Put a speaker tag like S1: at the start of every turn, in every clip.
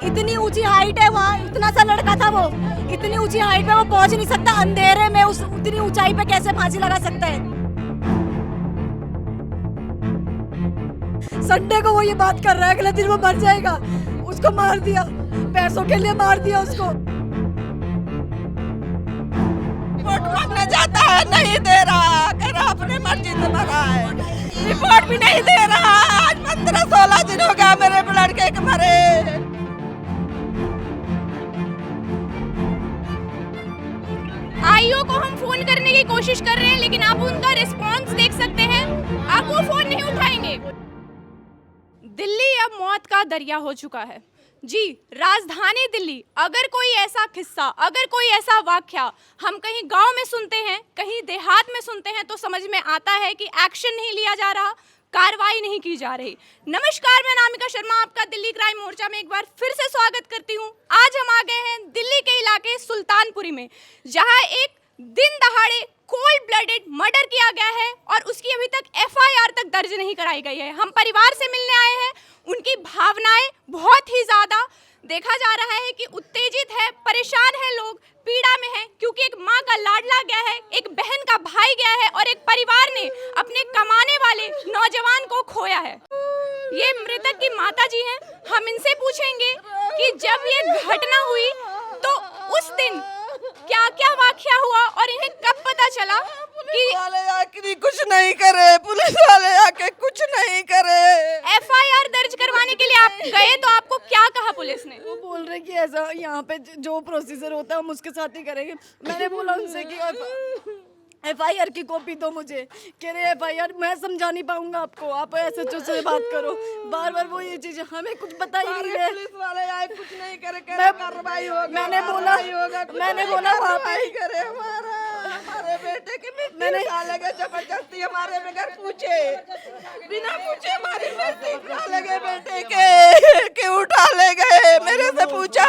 S1: इतनी ऊंची हाइट है वहाँ, इतना सा लड़का था वो, इतनी ऊंची हाइट पे वो पहुंच नहीं सकता, अंधेरे में उस उतनी ऊंचाई पे कैसे फांसी लगा सकता है। संडे को वो ये बात कर रहा है, अगले दिन वो मर जाएगा, उसको मार दिया, पैसों के लिए मार दिया उसको।
S2: रिपोर्ट मांगने जाता है, नहीं दे रहा, कह रहा अपने मर्जी से भगा है, रिपोर्ट भी नहीं दे रहा। आज 15-16 दिन हो गया मेरे लड़के के मरे।
S3: आईओ को हम फोन करने की कोशिश कर रहे हैं, लेकिन आप उनका रिस्पांस देख सकते हैं, आप वो फोन नहीं उठाएंगे। दिल्ली अब मौत का दरिया हो चुका है जी, राजधानी दिल्ली। अगर कोई ऐसा किस्सा, अगर कोई ऐसा वाकया हम कहीं गांव में सुनते हैं, कहीं देहात में सुनते हैं, तो समझ में आता है कि एक्शन नहीं लिया जा रहा, कार्रवाई नहीं की जा रही। नमस्कार, मैं नामिका शर्मा आपका दिल्ली क्राइम मोर्चा में एक बार फिर से स्वागत करती हूँ। आज हम आ गए हैं दिल्ली के इलाके सुल्तानपुरी में, जहाँ एक दिन दहाड़े कोल्ड ब्लडेड मर्डर किया गया है और उसकी अभी तक एफआईआर तक दर्ज नहीं कराई गई है। हम परिवार से मिलने आए हैं, उनकी भावनाएं बहुत ही ज्यादा देखा जा रहा है कि उत्तेजित है, परेशान है लोग, पीड़ा में है, क्योंकि एक माँ का लाडला गया है, एक बहन का भाई गया है और एक परिवार ने अपने कमाने वाले नौजवान को खोया है। ये मृतक की माता जी हैं, हम इनसे पूछेंगे कि जब ये घटना हुई तो उस दिन क्या क्या वाकया हुआ और इन्हें कब पता चला कि
S2: वाले आखिरी कुछ नहीं करे, पुलिस वाले आके कुछ नहीं करे।
S3: एफआईआर दर्ज करवाने के लिए आप गए तो आपको क्या कहा पुलिस ने?
S1: वो बोल रहे कि ऐसा यहाँ पे जो प्रोसीजर होता है हम उसके साथ ही करेंगे। मैंने बोला उनसे कि एफआईआर की कॉपी दो मुझे, कह रहे एफआईआर मैं समझा नहीं पाऊंगा आपको, आप एसएचओ से बात करो। बार बार वो ये चीज, हमें कुछ पता ही नहीं है।
S2: पुलिस वाले आए कुछ नहीं करे, कार्रवाई होगा,
S1: मैंने बोला वहाँ पे
S2: करे हमारे बेटे की मिट्टी डालेंगे जबरदस्ती, हमारे बगैर पूछे, बिना पूछे हमारी मिट्टी डालेंगे बेटे के उठा ले गए। मेरे से पूछा,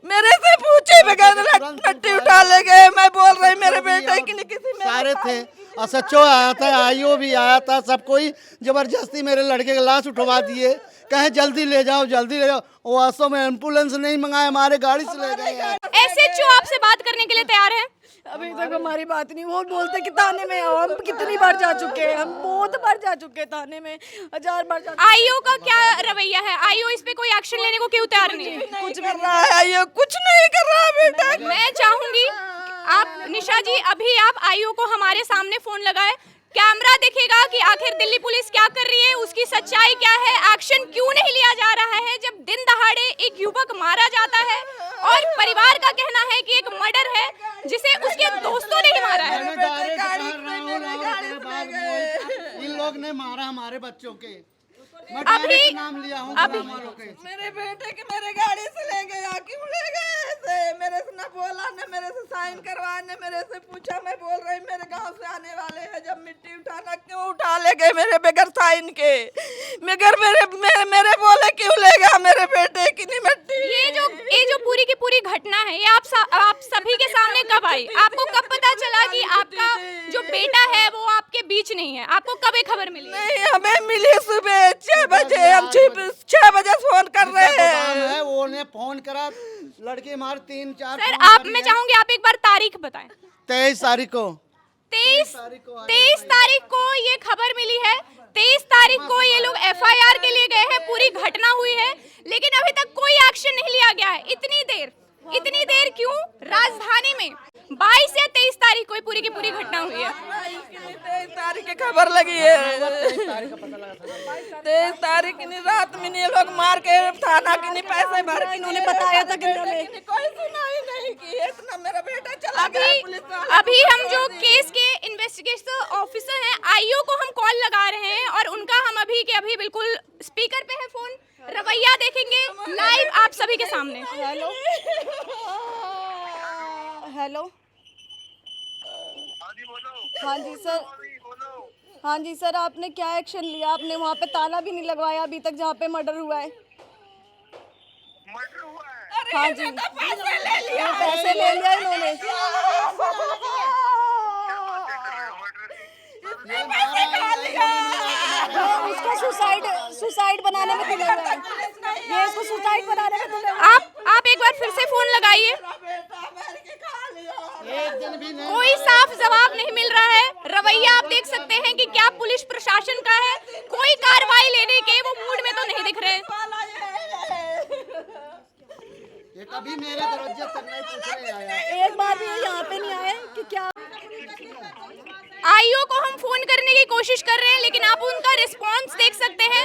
S2: मेरे से पूछे बगैर मिट्टी उठा ले गए। मैं बोल रही मेरे बेटे की नहीं, किसी
S4: सारे थे, एसएचओ आया था, आईओ भी आया था, सब कोई जबरदस्ती मेरे लड़के का लाश उठवा दिए, कहे जल्दी ले जाओ जल्दी ले जाओ। वो वास्तव में एम्बुलेंस नहीं मंगाए, हमारे गाड़ी से ले गए।
S3: एसएचओ आपसे बात करने के लिए तैयार है?
S1: अभी तक हमारी बात नहीं, वो बोलते कि थाने में आओ। हम कितनी बार जा चुके हैं, हम बहुत बार जा चुके हैं थाने में, 1000 बार जा चुके।
S3: आईओ का क्या रवैया है? आईओ इस पे कोई एक्शन लेने को क्यों तैयार नहीं है?
S2: कुछ कर रहा है, ये कुछ नहीं कर रहा बेटा।
S3: मैं चाहूंगी आप निशा जी, अभी आप आईओ को हमारे सामने फोन लगाए, कैमरा दिखेगा कि आखिर दिल्ली पुलिस क्या कर रही है, उसकी सच्चाई क्या है, एक्शन क्यों नहीं लिया जा रहा है जब दिन दहाड़े एक युवक मारा जाता है और परिवार का कहना है कि एक मर्डर है जिसे उसके दोस्तों ने ही मारा है।
S4: इन लोग ने मारा हमारे बच्चों के, मैं
S3: अभी
S4: डायरेक्ट नाम लिया हूँ
S2: मेरे बेटे के मेरे गाड़ी से ले गया, क्यों ले गए ऐसे? मेरे से न बोला, न मेरे से साइन करवा, न मेरे से पूछा। मैं बोल रही मेरे गांव से आने वाले हैं, जब मिट्टी उठाना क्यों उठा ले गए मेरे बगैर साइन के, मगर मेरे बोले क्यों ले गया मेरे बेटे की नहीं मिट्टी।
S3: ये जो पूरी की पूरी घटना है, ये आप सभी के सामने कब आई? आपको कब पता चला कि आपका जो बेटा है वो आपके बीच नहीं है? आपको कब ये खबर मिली?
S2: नहीं, हमें मिली सुबह 6 बजे, हम 6 बजे फोन कर रहे हैं।
S4: वो ने फोन करा, लड़के मार 3-4।
S3: सर आप, मैं चाहूंगी आप एक बार तारीख बताएं।
S4: 23 तारीख को
S3: 23 तारीख को ये खबर मिली है। 23 तारीख को ये लोग एफआईआर के लिए गए हैं, पूरी घटना हुई है, लेकिन अभी तक कोई एक्शन नहीं लिया गया है। इतनी देर क्यों? राजधानी में 22 या 23 तारीख को पूरी की पूरी घटना हुई है।
S2: 23 तारीख की खबर लगी है, 23 तारीख की रात में ये लोग मार के थाना की नहीं पैसे भर के
S1: इन्होंने बताया था कि
S2: कोई सुनाई नहीं की। इतना मेरा बेटा चला गया पुलिस वाले।
S3: अभी हम जो केस के इन्वेस्टिगेशन ऑफिसर हैं, आईओ को हम कॉल लगा रहे हैं और उनका हम अभी के अभी बिल्कुल स्पीकर पे है फोन, रवैया देखेंगे लाइव आप सभी के सामने।
S1: हेलो, हाँ जी सर, हाँ जी सर, आपने क्या एक्शन लिया? आपने वहाँ पे ताला भी नहीं लगवाया अभी तक जहाँ पे मर्डर हुआ है। हाँ जी,
S2: पैसे ले लिया,
S1: पैसे ले लिया इन्होंने। उसको सुसाइड बनाने में दिले हुए हैं। ये इसको सुसाइड बनाने का तुमने
S3: आप एक बार फिर से फोन लगाइए,
S2: बेटा मार के खा लिया।
S4: एक दिन भी नहीं।
S3: कोई साफ जवाब नहीं मिल रहा है। रवैया आप देख सकते हैं कि क्या पुलिस प्रशासन का है, कोई कार्रवाई लेने के वो मूड में तो नहीं दिख रहे।
S4: ये कभी मेरे दरवाजे तक नहीं पूछने आया।
S1: एक बार भी यहाँ पे नहीं आए कि क्या
S3: आईओ को हम फोन करने की कोशिश कर रहे हैं, लेकिन आप उनका रिस्पांस देख सकते हैं,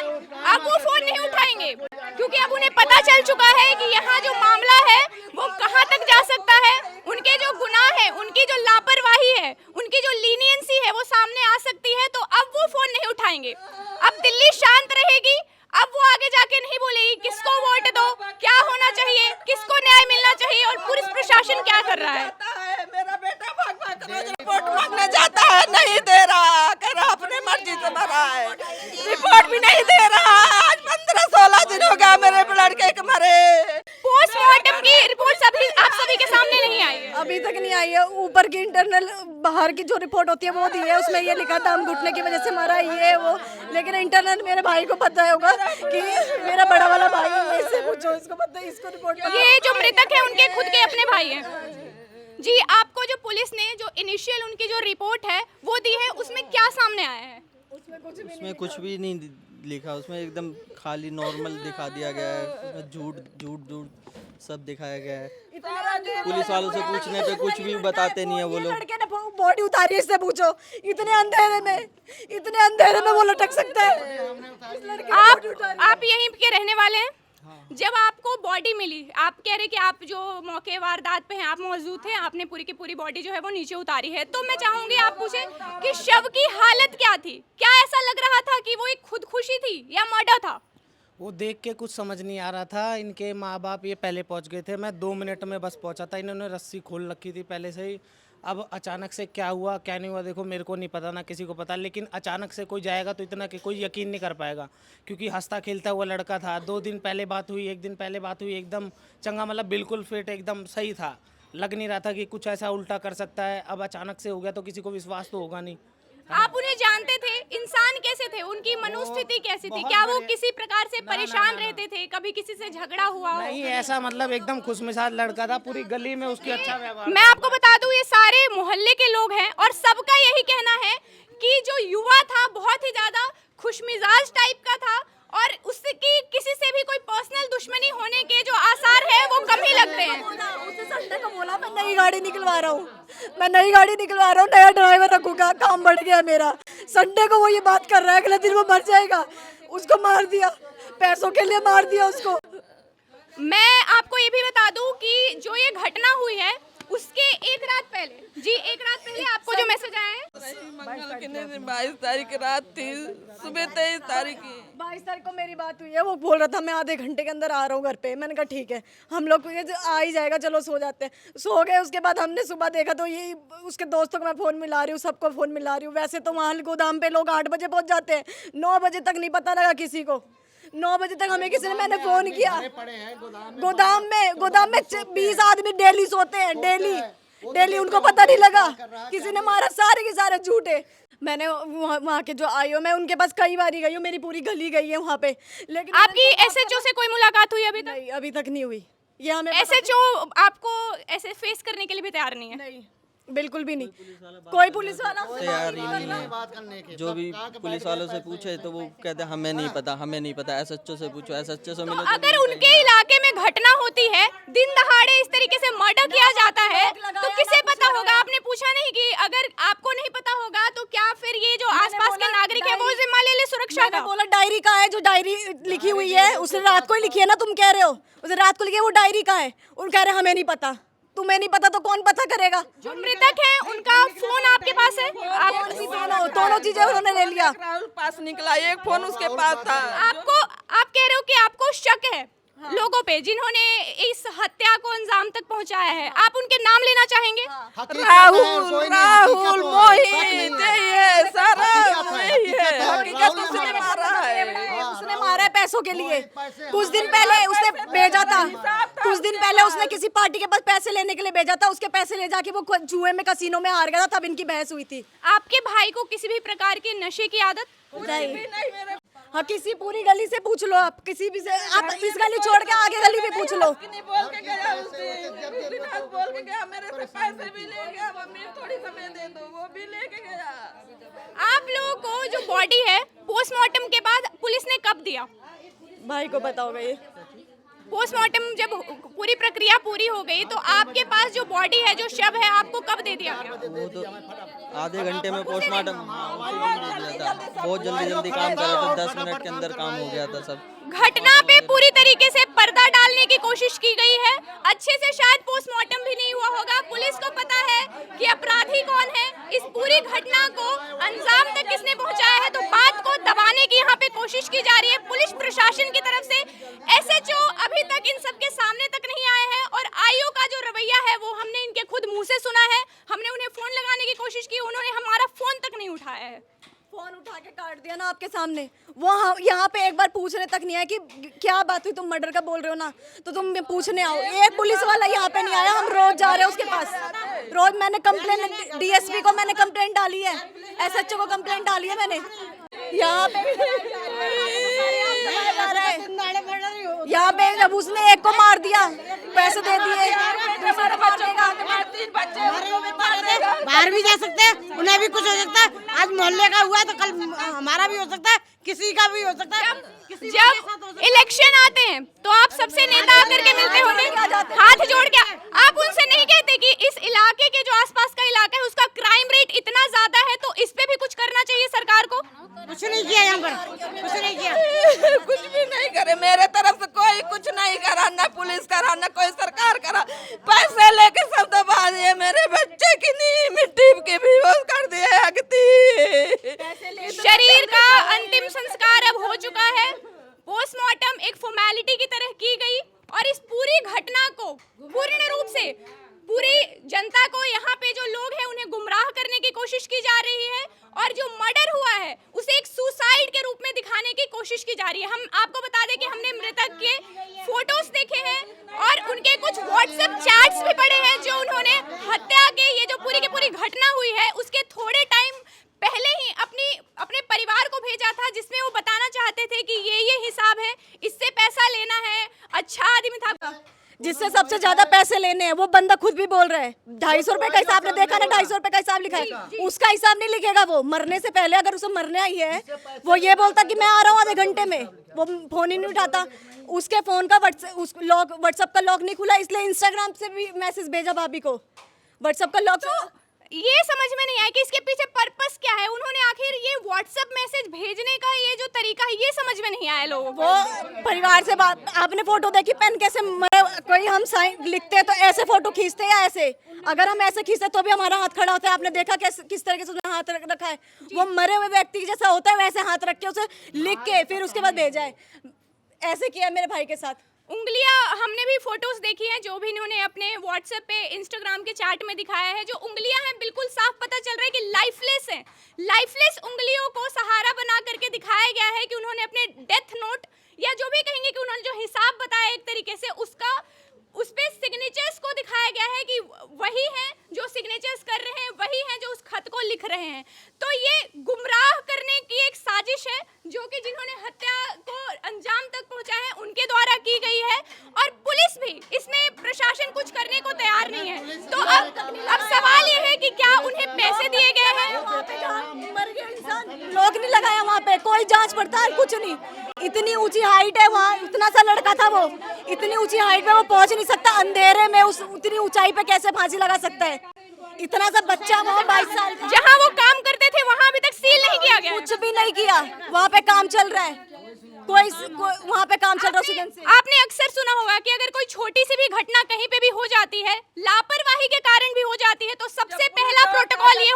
S3: अब वो फोन नहीं उठाएंगे क्योंकि अब उन्हें पता चल चुका है कि यहाँ जो मामला है वो कहाँ तक जा सकता है। उनके जो गुनाह है, उनकी जो लापरवाही है, उनकी जो लीनियंसी है वो सामने आ सकती है, तो अब वो फोन नहीं उठाएंगे। अब दिल्ली शांत रहेगी, अब वो आगे जाके नहीं बोलेगी किसको वोट दो, क्या होना चाहिए, किसको न्याय मिलना चाहिए और पुलिस प्रशासन क्या कर रहा है।
S2: मेरा बेटा भाग भाग कर रोज रिपोर्ट मांगने जाता है, नहीं दे रहा, कह रहा अपने मर्जी से भरा है, रिपोर्ट भी नहीं दे रहा। आज 15-16 दिन हो गया मेरे लड़के के मरे।
S3: पोस्टमार्टम की रिपोर्ट आप सभी के सामने नहीं आई है।
S1: अभी तक नहीं आई है। ऊपर की इंटरनल बाहर की जो रिपोर्ट होती है वो दी है, उसमें ये लिखा था हम घुटने की वजह से मरा ये वो, लेकिन इंटरनल मेरे भाई को पता होगा कि मेरा बड़ा वाला भाई है, इससे पूछो, इसको पता है, इसको रिपोर्ट।
S3: ये जो मृतक है उनके खुद के अपने भाई हैं। जी, आपको जो पुलिस ने जो इनिशियल उनकी जो रिपोर्ट है वो दी है, उसमें क्या सामने आया है?
S5: उसमें कुछ भी नहीं लिखा, उसमें एकदम खाली नॉर्मल दिखा दिया गया है, उसमें झूठ झूठ झूठ सब दिखाया गया है। पुलिस वालों से पूछने पे कुछ भी बताते नहीं है वो लोग।
S1: लड़के ने बॉडी उतारी है, इससे पूछो। इतने अंधेरे में वो लटक सकता है।
S3: आप यहीं के रहने वाले हैं? जब आपको बॉडी मिली, आप कह रहे कि आप जो मौके वारदात पे हैं आप मौजूद थे, आपने पूरी की पूरी बॉडी जो है वो नीचे उतारी है, तो मैं चाहूंगी आप पूछें कि शव की हालत क्या थी? क्या ऐसा लग रहा था कि वो एक खुदकुशी थी या मर्डर था?
S6: वो देख के कुछ समझ नहीं आ रहा था। इनके माँ बाप ये पहले पहुंच गए थे, मैं 2 मिनट में बस पहुंचा था। इन्होंने रस्सी खोल रखी थी पहले से ही। अब अचानक से क्या हुआ क्या नहीं हुआ देखो मेरे को नहीं पता, ना किसी को पता, लेकिन अचानक से कोई जाएगा तो इतना कि कोई यकीन नहीं कर पाएगा, क्योंकि हंसता खेलता हुआ लड़का था। 2 दिन पहले बात हुई, 1 दिन पहले बात हुई, एकदम चंगा, मतलब बिल्कुल फिट, एकदम सही था। लग नहीं रहा था कि कुछ ऐसा उल्टा कर सकता है। अब अचानक से हो गया तो किसी को विश्वास तो होगा नहीं।
S3: आप उन्हें जानते थे? इंसान कैसे थे? उनकी मनोस्थिति कैसी थी? क्या वो किसी प्रकार से परेशान रहते थे? कभी किसी से झगड़ा हुआ हो?
S6: नहीं, ऐसा मतलब एकदम खुशमिजाज लड़का था, पूरी गली में उसकी अच्छा व्यवहार।
S3: मैं आपको बता दूं, ये सारे मोहल्ले के लोग हैं और सबका यही कहना है कि जो युवा था बहुत ही ज्यादा खुशमिजाज टाइप का था और उसकी किसी से भी कोई पर्सनल दुश्मनी होने के जो आसार है वो कम ही लगते हैं।
S1: उसने संडे को बोला मैं नई गाड़ी निकलवा रहा हूँ, नया ड्राइवर रखूंगा, काम बढ़ गया मेरा। संडे को वो ये बात कर रहा है, अगले दिन वो मर जाएगा। उसको मार दिया, पैसों के लिए मार दिया उसको।
S3: मैं आपको ये भी बता दूं कि जो ये घटना हुई है उसके एक रात पहले, जी एक रात पहले आपको जो मैसेज आया है,
S2: मंगल के दिन 22 तारीख की रात थी, सुबह 23 तारीख की।
S1: 22 तारीख को मेरी बात हुई है। वो बोल रहा था मैं आधे घंटे के अंदर आ रहा हूँ घर पे। मैंने कहा ठीक है, हम लोग आ ही जाएगा, चलो सो जाते हैं। सो गए। उसके बाद हमने सुबह देखा तो ये उसके दोस्तों को मैं फ़ोन मिला रही हूँ, सबको फ़ोन मिला रही हूँ। वैसे तो वहाँ गोदाम पे लोग 8 बजे पहुँच जाते हैं, 9 बजे तक नहीं पता लगा किसी को। 9 बजे तक हमें किसी ने, मैंने फ़ोन किया। गोदाम में 20 आदमी डेली सोते हैं, डेली उनको पता नहीं लगा। किसी ने मारा, सारे के सारे झूठे। मैंने वहाँ के जो आईओ, मैं उनके पास कई बार गई हूँ, मेरी पूरी गली गई है वहाँ पे, लेकिन
S3: आपकी एसएचओ से कोई मुलाकात हुई अभी तक?
S1: नहीं, अभी तक नहीं हुई। ये हमें
S3: एसएचओ आपको ऐसे फेस करने के लिए भी तैयार नहीं है?
S1: नहीं, बिल्कुल भी नहीं। कोई पुलिस वाला
S5: तैयार ही नहीं है। जो भी पुलिस वालों से पूछे तो वो कहते हैं हमें नहीं पता, एसएचओ से पूछो, एसएचओ से मिलो।
S3: अगर उनके इलाके में घटना होती है, दिन दहाड़े इस तरीके से मर्डर किया जाता है, तो किसे पता होगा? आपने पूछा नहीं कि अगर आपको नहीं पता होगा तो क्या फिर ये जो आसपास के नागरिक है वो जिम्मा ले ले सुरक्षा का?
S1: बोला डायरी का है, जो डायरी लिखी हुई है उसने रात को ही लिखी है ना, तुम कह रहे हो उसने रात को लिखी है, वो डायरी का है। उन कह रहे हमें नहीं पता। तुम्हें नहीं पता तो कौन पता करेगा?
S3: जो मृतक है उनका फोन आपके पास है?
S1: दोनों चीजें उन्होंने ले लिया।
S2: राहुल पास निकला, एक फोन उसके पास था।
S3: आप कह रहे हो कि आपको शक है लोगों पे जिन्होंने इस हत्या को अंजाम तक पहुंचाया है, आप उनके नाम लेना चाहेंगे?
S2: राहुल मोहित, ये सारा यही है, हकीकत उसने मारा है।
S1: उसने मारा है पैसों के लिए। कुछ दिन पहले उसने भेजा था, कुछ दिन पहले उसने किसी पार्टी के पास पैसे लेने के लिए भेजा था। उसके पैसे ले जाके वो जुए में, कसीनो में हार गया था, तब इनकी बहस हुई थी।
S3: आपके भाई को किसी भी प्रकार के नशे की आदत?
S1: नहीं। हाँ किसी पूरी गली से पूछ लो, आप किसी भी से, आप इस गली छोड़ के आगे गली भी पूछ लो।
S2: नहीं बोल के गया उस दिन बिना बोल के गया, मेरे से पैसे भी ले गया, मम्मी थोड़ी समय दे दो, वो भी लेके गया।
S3: आप लोगों को जो बॉडी है पोस्टमार्टम के बाद पुलिस ने कब दिया?
S1: भाई को पता होगा ये।
S3: पोस्टमार्टम जब पूरी प्रक्रिया पूरी हो गई तो आपके पास जो बॉडी है, जो शव है, आपको कब दे दिया गया?
S5: वो तो आधे घंटे में पोस्टमार्टम दे दिया था, बहुत जल्दी काम करा था, 10 मिनट के अंदर काम हो गया था सब।
S3: घटना पे पूरी तरीके से पर्दा डालने की कोशिश की गई है। अच्छे से शायद पोस्टमार्टम भी नहीं हुआ होगा। पुलिस को पता है कि अपराधी कौन है, इस पूरी घटना को अंजाम तक किसने पहुंचाया है, तो बात को दबाने की यहाँ पे कोशिश की जा रही है पुलिस प्रशासन की तरफ से। SHO अभी तक इन सबके सामने तक नहीं आए हैं और IO का जो रवैया है वो हमने इनके खुद मुंह से सुना है। हमने उन्हें फोन लगाने की कोशिश की, उन्होंने हमारा फोन तक नहीं उठाया है।
S1: फोन उठा के काट दिया ना आपके सामने। वो यहाँ पे एक बार पूछने तक नहीं आया कि क्या बात हुई, तुम मर्डर का बोल रहे हो ना, तो तुम पूछने आओ। एक पुलिस वाला यहाँ पे नहीं आया। हम रोज जा रहे हैं उसके पास, रोज मैंने कंप्लेन DSP को मैंने कंप्लेंट डाली है, SHO को कंप्लेंट डाली है मैंने। यहाँ पे जब उसने एक को मार दिया, पैसे दे दिए, दूसरे बच्चों का
S2: 3 बच्चे
S7: बाहर भी जा सकते हैं, उन्हें भी कुछ हो सकता है। आज मोहल्ले का हुआ है तो कल हमारा भी हो सकता है, किसी का भी हो सकता है।
S3: जब इलेक्शन आते हैं तो आप सबसे नेता आकर के मिलते होंगे, हाथ जोड़ के आप उनसे नहीं कहते कि इस इलाके के जो आसपास का इलाका है उसका क्राइम रेट इतना ज्यादा है तो इस पे भी कुछ करना चाहिए सरकार को?
S7: कुछ नहीं किया यहाँ पर, कुछ नहीं किया।
S2: कुछ भी नहीं करे, मेरे तरफ से कोई कुछ नहीं करा, ना पुलिस करा, ना कोई सरकार करा। पैसे लेके सब दबा दिए, मेरे बच्चे की नींद मिट्टी के बेहोश कर दिए।
S3: शरीर का अंतिम संस्कार अब हो चुका है। पोस्टमार्टम एक फॉर्मेलिटी की तरह की गई और इस पूरी घटना को पूर्ण रूप से पूरी जनता को, यहाँ पे जो लोग हैं उन्हें गुमराह करने की कोशिश की जा रही है और जो मर्डर हुआ है उसे एक सुसाइड के रूप में दिखाने की कोशिश की जा रही है। हम आपको बता दें कि हमने मृतक के फोटोज देखे हैं और उनके कुछ व्हाट्सएप चैट्स भी पड़े हैं जो उन्होंने हत्या के, ये जो पूरी की पूरी घटना हुई है उसके थोड़े टाइम पहले ही अपने परिवार को भेजा था, जिसमें वो बताना चाहते थे कि ये हिसाब है, इससे पैसा लेना है, अच्छा आदमी था।
S1: जिससे सबसे ज्यादा पैसे लेने हैं वो बंदा खुद भी बोल रहा है। 250 रुपए का हिसाब ने देखा ना, 250 रुपए का हिसाब लिखा है, उसका हिसाब नहीं लिखेगा वो। मरने से पहले अगर उसे मरने आई है, वो ये बोलता कि मैं आ रहा हूँ आधे घंटे में, वो फोन ही नहीं उठाता। उसके फोन का व्हाट्सएप का लॉक नहीं खुला, इसलिए इंस्टाग्राम से भी मैसेज भेजा भाभी को, व्हाट्सएप का लॉक।
S3: ये समझ में नहीं आया कि इसके पीछे पर्पस क्या है। उन्होंने आखिर ये व्हाट्सएप मैसेज भेजने का ये जो तरीका है ये समझ में नहीं आया लोगों को।
S1: वो परिवार से बात, आपने फोटो देखी पेन कैसे कोई हम साइन लिखते हैं तो ऐसे फोटो खींचते हैं या ऐसे? अगर हम ऐसे खींचते तो भी हमारा हाथ खड़ा होता है। आपने देखा किस तरीके से उसने हाथ रखा है? वो मरे हुए व्यक्ति जैसा होता है वैसे हाथ रख के उसे लिख के फिर उसके बाद भेजा है। ऐसे किया मेरे भाई के साथ।
S3: उंगलियां हमने भी फोटोज देखी हैं जो भी इन्होंने अपने व्हाट्सएप पे, इंस्टाग्राम के चैट में दिखाया है। जो उंगलियां हैं बिल्कुल साफ पता चल रहा है कि लाइफलेस हैं। लाइफलेस उंगलियों को सहारा बना करके दिखाया गया है कि उन्होंने अपने डेथ नोट या जो भी कहेंगे कि उन्होंने जो हिसाब बताया एक तरीके से उसका, उस पे सिग्नेचर्स को दिखाया गया है कि वही हैं जो सिग्नेचर्स कर रहे हैं, वही हैं जो उस खत को लिख रहे हैं। तो ये गुमराह करने की एक साजिश है जो कि जिन्होंने हत्या को अंजाम तक पहुंचा है उनके द्वारा की गई है और पुलिस भी इसमें, प्रशासन कुछ करने को तैयार नहीं है। तो अब सवाल ये है कि क्या उन्हें पैसे दिए गए हैं?
S1: मर गया इंसान, लोग नहीं लगाया वहाँ पे, कोई जांच पड़ताल कुछ नहीं। इतनी ऊंची हाइट है वहाँ, इतना सा लड़का था वो, इतनी ऊंची हाइट में वो पहुंच नहीं सकता। अंधेरे में उस उतनी ऊंचाई पे कैसे फांसी लगा सकता है? इतना सा बच्चा, वो 22 साल का।
S3: जहाँ वो काम करते थे वहाँ अभी तक सील नहीं किया गया।
S1: कुछ भी नहीं किया, वहाँ पे काम चल रहा है, कोई वहाँ पे काम चल रहा है।
S3: आपने अक्सर सुना होगा कि अगर कोई छोटी सी भी घटना कहीं पे भी हो जाती है, लापरवाही के कारण भी हो जाती है, तो सबसे पहला प्रोटोकॉल ये